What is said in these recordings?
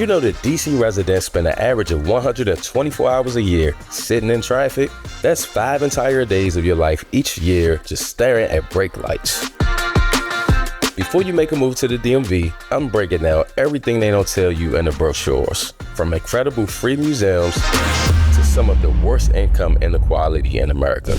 you know that DC residents spend an average of 124 hours a year sitting in traffic? That's 5 entire days of your life each year just staring at brake lights. Before you make a move to the DMV, I'm breaking down everything they don't tell you in the brochures, from incredible free museums to some of the worst income inequality in America.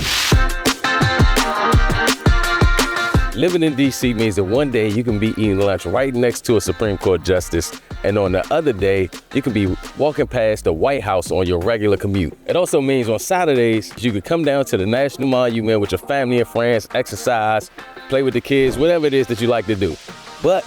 Living in DC means that one day you can be eating lunch right next to a Supreme Court justice, and on the other day, you can be walking past the White House on your regular commute. It also means on Saturdays, you can come down to the National Monument with your family and friends, exercise, play with the kids, whatever it is that you like to do. But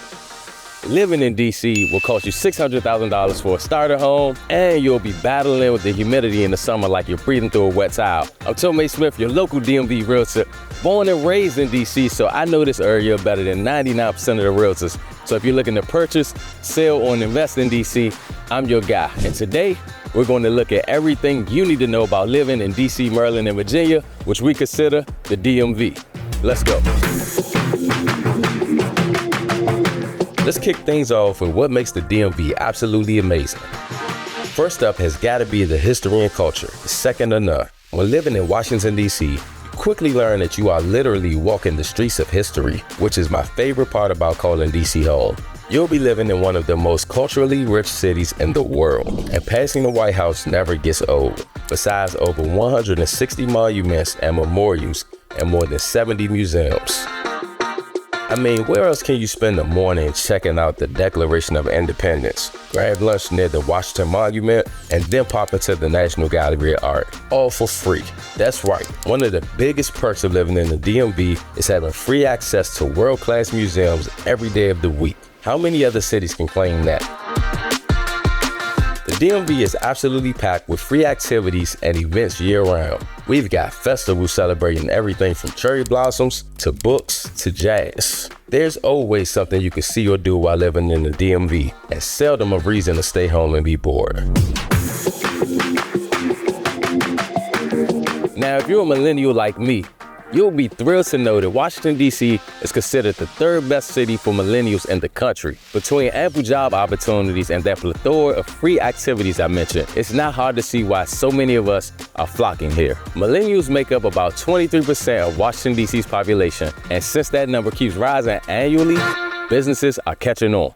living in DC will cost you $600,000 for a starter home, and you'll be battling with the humidity in the summer like you're breathing through a wet towel. I'm Tohmai Smith, your local DMV realtor, born and raised in DC, so I know this area better than 99% of the realtors. So if you're looking to purchase, sell, or invest in DC, I'm your guy. And today, we're going to look at everything you need to know about living in DC, Maryland, and Virginia, which we consider the DMV. Let's go. Let's kick things off with what makes the DMV absolutely amazing. First up has got to be the history and culture, second to none. When living in Washington, D.C., you quickly learn that you are literally walking the streets of history, which is my favorite part about calling D.C. home. You'll be living in one of the most culturally rich cities in the world, and passing the White House never gets old. Besides over 160 monuments and memorials and more than 70 museums. I mean, where else can you spend the morning checking out the Declaration of Independence, grab lunch near the Washington Monument, and then pop into the National Gallery of Art, all for free? That's right. One of the biggest perks of living in the DMV is having free access to world-class museums every day of the week. How many other cities can claim that? The DMV is absolutely packed with free activities and events year-round. We've got festivals celebrating everything from cherry blossoms to books to jazz. There's always something you can see or do while living in the DMV, and seldom a reason to stay home and be bored. Now, if you're a millennial like me, you'll be thrilled to know that Washington, D.C. is considered the third best city for millennials in the country. Between ample job opportunities and that plethora of free activities I mentioned, it's not hard to see why so many of us are flocking here. Millennials make up about 23% of Washington, D.C.'s population, and since that number keeps rising annually, businesses are catching on.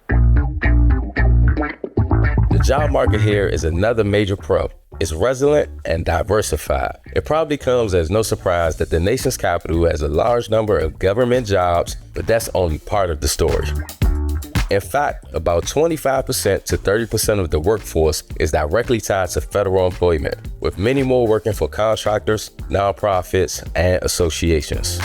The job market here is another major pro. It's resilient and diversified. It probably comes as no surprise that the nation's capital has a large number of government jobs, but that's only part of the story. In fact, about 25% to 30% of the workforce is directly tied to federal employment, with many more working for contractors, nonprofits, and associations.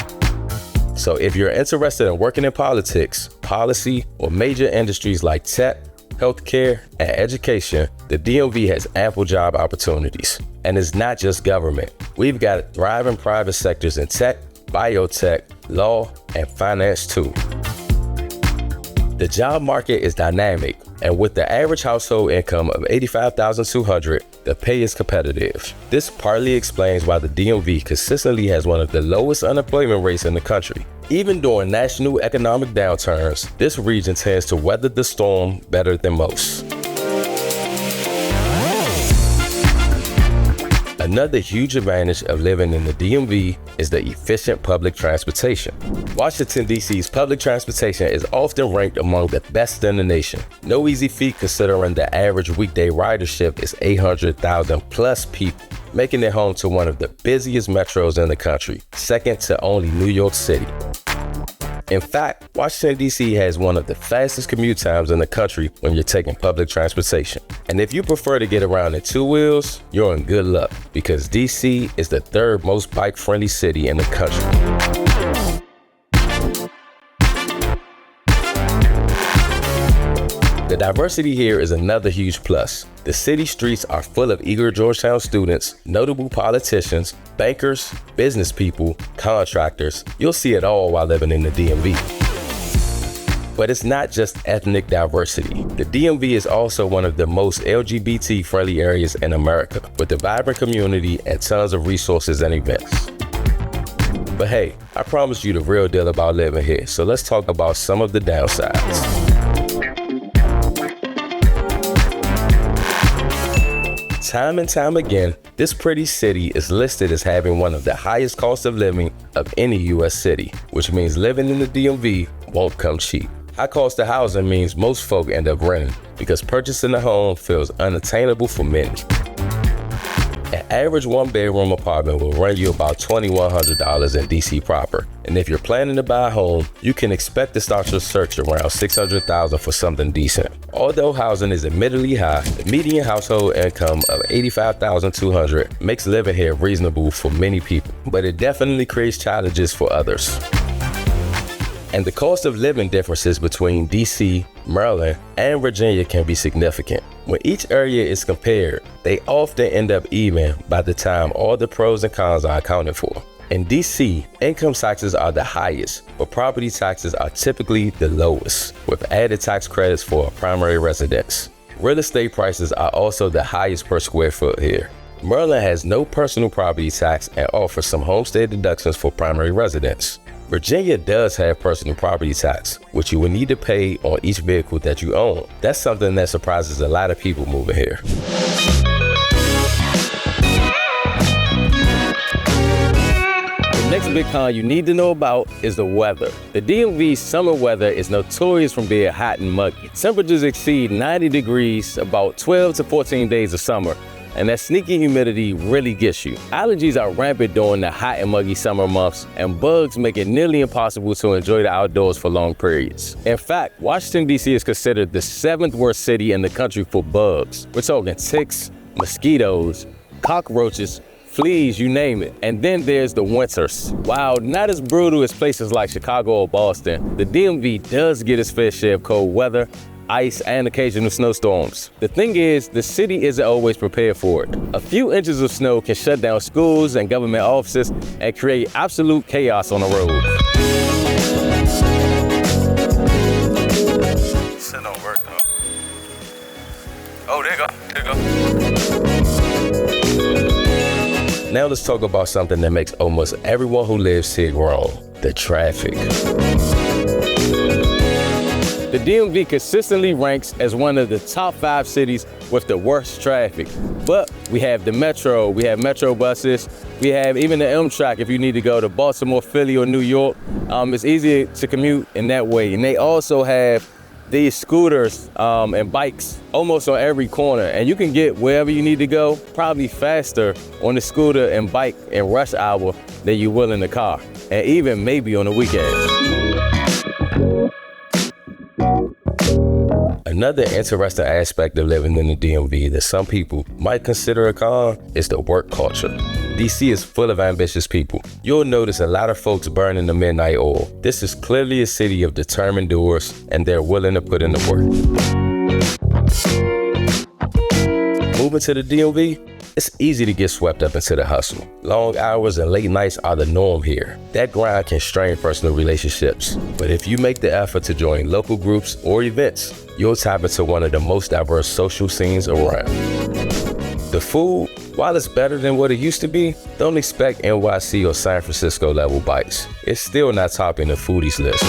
So if you're interested in working in politics, policy, or major industries like tech, healthcare, and education, the DMV has ample job opportunities. And it's not just government. We've got thriving private sectors in tech, biotech, law, and finance too. The job market is dynamic, and with the average household income of $85,200, the pay is competitive. This partly explains why the DMV consistently has one of the lowest unemployment rates in the country. Even during national economic downturns, this region tends to weather the storm better than most. Another huge advantage of living in the DMV is the efficient public transportation. Washington, D.C.'s public transportation is often ranked among the best in the nation. No easy feat considering the average weekday ridership is 800,000 plus people, making it home to one of the busiest metros in the country, second to only New York City. In fact, Washington, D.C. has one of the fastest commute times in the country when you're taking public transportation. And if you prefer to get around in two wheels, you're in good luck, because D.C. is the third most bike-friendly city in the country. The diversity here is another huge plus. The city streets are full of eager Georgetown students, notable politicians, bankers, business people, contractors. You'll see it all while living in the DMV. But it's not just ethnic diversity. The DMV is also one of the most LGBT-friendly areas in America, with a vibrant community and tons of resources and events. But hey, I promised you the real deal about living here, so let's talk about some of the downsides. Time and time again, this pretty city is listed as having one of the highest cost of living of any U.S. city, which means living in the DMV won't come cheap. High cost of housing means most folk end up renting because purchasing a home feels unattainable for many. An average one-bedroom apartment will run you about $2,100 in DC proper. And if you're planning to buy a home, you can expect to start your search around $600,000 for something decent. Although housing is admittedly high, the median household income of $85,200 makes living here reasonable for many people, but it definitely creates challenges for others. And the cost of living differences between DC, Maryland, and Virginia can be significant. When each area is compared, they often end up even by the time all the pros and cons are accounted for. In DC, income taxes are the highest, but property taxes are typically the lowest, with added tax credits for a primary residence. Real estate prices are also the highest per square foot here. Maryland has no personal property tax and offers some homestead deductions for primary residents. Virginia does have personal property tax, which you will need to pay on each vehicle that you own. That's something that surprises a lot of people moving here. The next big con you need to know about is the weather. The DMV's summer weather is notorious for being hot and muggy. Temperatures exceed 90 degrees about 12 to 14 days of summer, and that sneaky humidity really gets you. Allergies are rampant during the hot and muggy summer months, and bugs make it nearly impossible to enjoy the outdoors for long periods. In fact, Washington, D.C. is considered the 7th worst city in the country for bugs. We're talking ticks, mosquitoes, cockroaches, fleas, you name it. And then there's the winters. While not as brutal as places like Chicago or Boston, the DMV does get its fair share of cold weather, ice, and occasional snowstorms. The thing is, the city isn't always prepared for it. A few inches of snow can shut down schools and government offices and create absolute chaos on the road. This don't work though. Oh, there you go. Now let's talk about something that makes almost everyone who lives here groan: the traffic. The DMV consistently ranks as one of the top 5 cities with the worst traffic. But we have the metro, we have metro buses, we have even the Amtrak if you need to go to Baltimore, Philly, or New York. It's easy to commute in that way. And they also have these scooters and bikes almost on every corner. And you can get wherever you need to go probably faster on the scooter and bike in rush hour than you will in the car, and even maybe on the weekends. Another interesting aspect of living in the DMV that some people might consider a con is the work culture. DC is full of ambitious people. You'll notice a lot of folks burning the midnight oil. This is clearly a city of determined doers, and they're willing to put in the work. Moving to the DMV, it's easy to get swept up into the hustle. Long hours and late nights are the norm here. That grind can strain personal relationships. But if you make the effort to join local groups or events, you'll tap into one of the most diverse social scenes around. The food, while it's better than what it used to be, don't expect NYC or San Francisco level bites. It's still not topping the foodies list.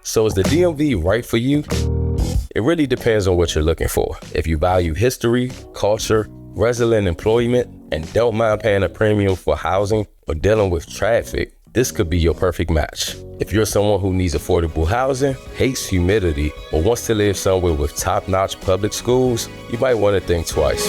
So is the DMV right for you? It really depends on what you're looking for. If you value history, culture, resilient employment, and don't mind paying a premium for housing or dealing with traffic, this could be your perfect match. If you're someone who needs affordable housing, hates humidity, or wants to live somewhere with top-notch public schools, you might want to think twice.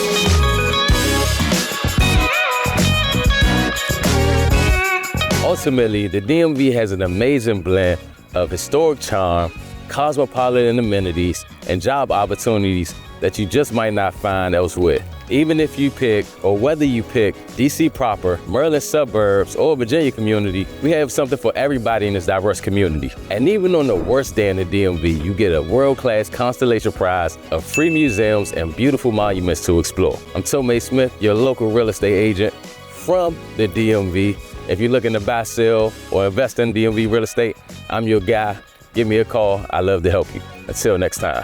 Ultimately, the DMV has an amazing blend of historic charm, cosmopolitan amenities, and job opportunities that you just might not find elsewhere. Even if you pick, or whether you pick, DC proper, Maryland suburbs, or Virginia community, we have something for everybody in this diverse community. And even on the worst day in the DMV, you get a world-class Constellation Prize of free museums and beautiful monuments to explore. I'm Tohmai Smith, your local real estate agent from the DMV. If you're looking to buy, sell, or invest in DMV real estate, I'm your guy. Give me a call. I'd love to help you. Until next time.